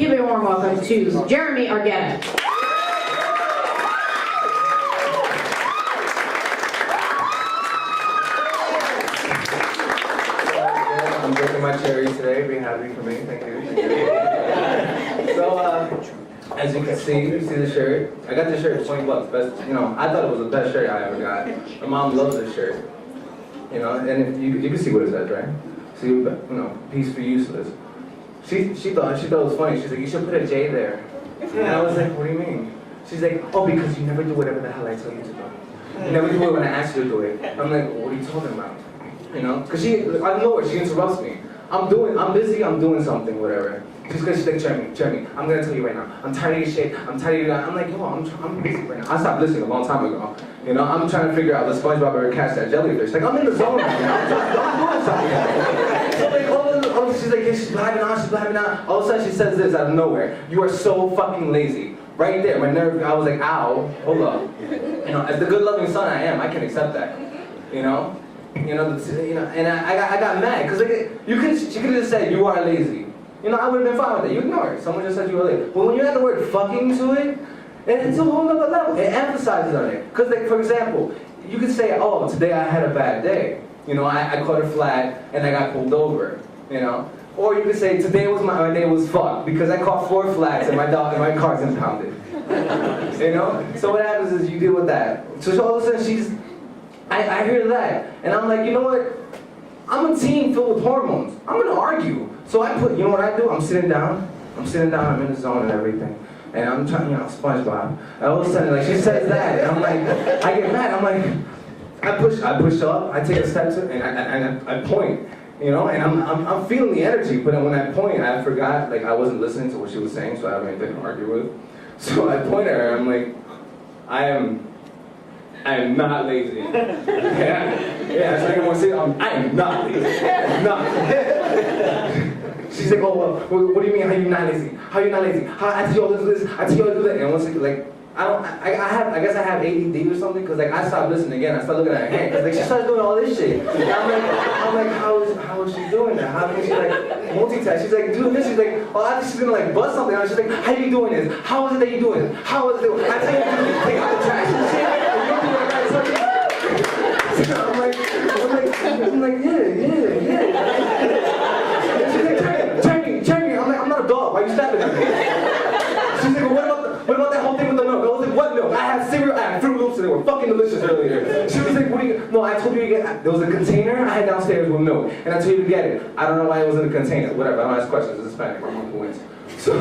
Give a warm welcome to Jeramie Argueta. I'm drinking my cherry today. Be happy for me. Thank you. So, as you can see, you see the shirt. I got this shirt for $20. Best, I thought it was the best shirt I ever got. My mom loves this shirt. And if you can see what it says, right? See, peace for useless. She thought it was funny. She's like, you should put a J there. And I was like, what do you mean? She's like, oh, because you never do whatever the hell I tell you to do. You never do it when I ask you to do it. I'm like, what are you talking about? Because I know her, she interrupts me. I'm busy, I'm doing something, whatever. Just because she's like, Jeramie, I'm gonna tell you right now, I'm tired of your shit, I'm tired of you guys. I'm like, yo, I'm busy right now. I stopped listening a long time ago. I'm trying to figure out the SpongeBob ever catch that jellyfish. Like, I'm in the zone right now. I'm doing something. So like, she's like, yeah, she's blabbing on. All of a sudden she says this out of nowhere. You are so fucking lazy. Right there, my nerve, I was like, ow, hold up. As the good loving son I am, I can accept that. And I got mad, because she could have just said, you are lazy. I would have been fine with it. You ignore it. Someone just said you were lazy. But when you add the word fucking to it, it's a whole nother level. It emphasizes on it. Because, like, for example, you could say, oh, today I had a bad day. I caught a flat and I got pulled over. Or you could say, today was my day was fucked because I caught 4 flats and my car's impounded. So what happens is you deal with that. So all of a sudden I hear that, and I'm like, you know what? I'm a teen filled with hormones. I'm gonna argue. So I put, you know what I do? I'm sitting down, I'm in the zone and everything. And I'm trying, SpongeBob. And all of a sudden, like, she says that, and I'm like, I get mad, I'm like, I push up, I take a step to, and I point, and I'm feeling the energy, but when I point, I forgot, like, I wasn't listening to what she was saying, so I have anything to argue with. So I point at her, I'm like, I am not lazy. Yeah, so I want to say, I am not lazy. Not. She's like, oh, well, what do you mean, how you not lazy? How you not lazy? How I tell you all this, I tell you all to do that. And once, like, I guess I have ADD or something, because, like, I stopped listening again. I started looking at her hand, because, like, she started doing all this shit. And I'm like, how is she doing that? How can she, like, multitask? She's like, doing this. She's like, oh, I think she's gonna, like, bust something out. She's like, how are you doing this? How is it that you doing this? How is it that I tell you to do this, take out the trash and shit. I'm like, yeah. She's like, Jeramie. I'm not a dog. Why are you snapping at me? She's like, well, what about that whole thing with the milk? I was like, what milk? I had cereal, I had Fruit Loops, and they were fucking delicious earlier. She was like, no, I told you to get, there was a container I had downstairs with milk, and I told you to get it. I don't know why it was in the container. Whatever, I don't ask questions. It's Hispanic. My mom wins. So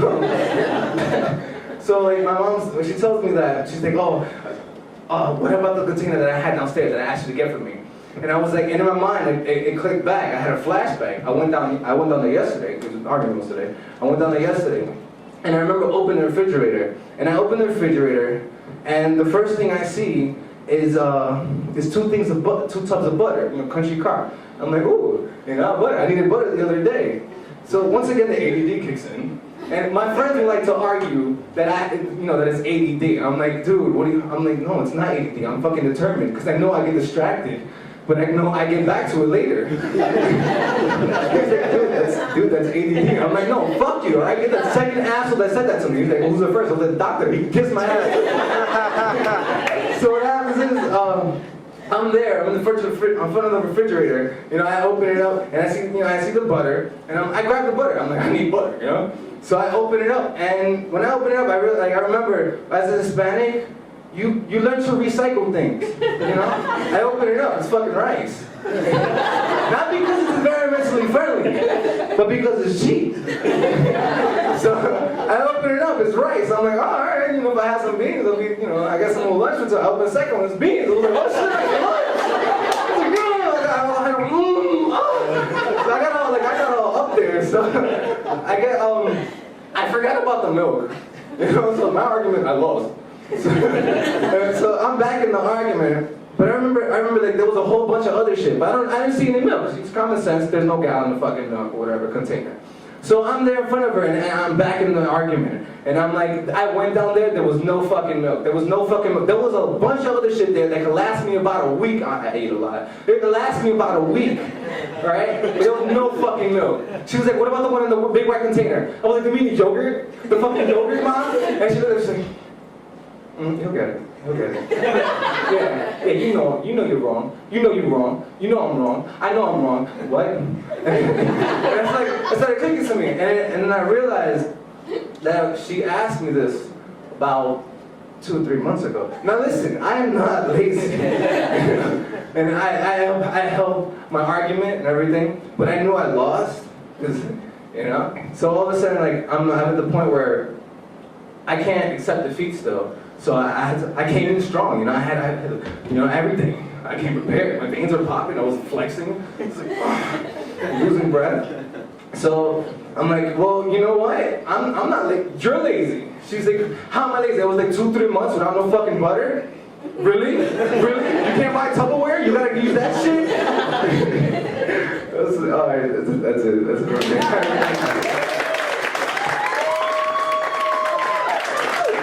like, my mom, when she tells me that, she's like, what about the container that I had downstairs that I asked you to get for me? And I was like, and in my mind, it clicked back. I had a flashback. I went down there yesterday, because the argument was today. I went down there yesterday, and I remember opening the refrigerator. And I opened the refrigerator, and the first thing I see is 2 tubs of butter, country crock. I'm like, ooh, butter. I needed butter the other day. So once again, the ADD kicks in. And my friends would like to argue that that it's ADD. I'm like, dude, I'm like, no, it's not ADD. I'm fucking determined, because I know I get distracted, but I know I get back to it later. He's like, dude, that's ADD. I'm like, no, fuck you. I get the second asshole that said that to me. He's like, well, who's the first? I was like, the doctor. He kissed my ass. So what happens is, I'm there, I'm in front of the refrigerator, I open it up, and I see the butter, and I grab the butter, I'm like, I need butter, So I open it up, and when I open it up, I remember, as a Hispanic, you learn to recycle things, I open it up, it's fucking rice. Not because it's environmentally friendly, but because it's cheap. So I open it up, it's rice. I'm like, all right, if I have some beans, it'll be, I got some more lunch until I open the second one, it's beans. I was like, oh shit, I get lunch. So I got all up there. So I forgot about the milk. So my argument, I lost. So I'm back in the argument. But I remember like there was a whole bunch of other shit, but I didn't see any milk. It's common sense, there's no gallon of fucking milk or whatever container. So I'm there in front of her, and I'm back in the argument. And I'm like, I went down there was no fucking milk. There was no fucking milk. There was a bunch of other shit there that could last me about a week. I ate a lot. It could last me about a week, right? There was no fucking milk. She was like, what about the one in the big white container? I was like, do you mean yogurt? The fucking yogurt, Mom? And she was like, he'll get it. He'll get it. Yeah, you know you're wrong. You know you're wrong. You know I'm wrong. I know I'm wrong. What? And it's like, it started clicking to me. And then I realized that she asked me this about 2 or 3 months ago. Now listen, I am not lazy. And I held my argument and everything, but I knew I lost. So all of a sudden, like, I'm at the point where I can't accept defeat still. So I came in strong, I had everything. I came prepared. My veins were popping. I was flexing. It's like, losing breath. So I'm like, well, you know what? I'm not lazy. You're lazy. She's like, how am I lazy? I was like 2-3 months without no fucking butter. Really? Really? You can't buy Tupperware? You gotta use that shit? All right. That's it.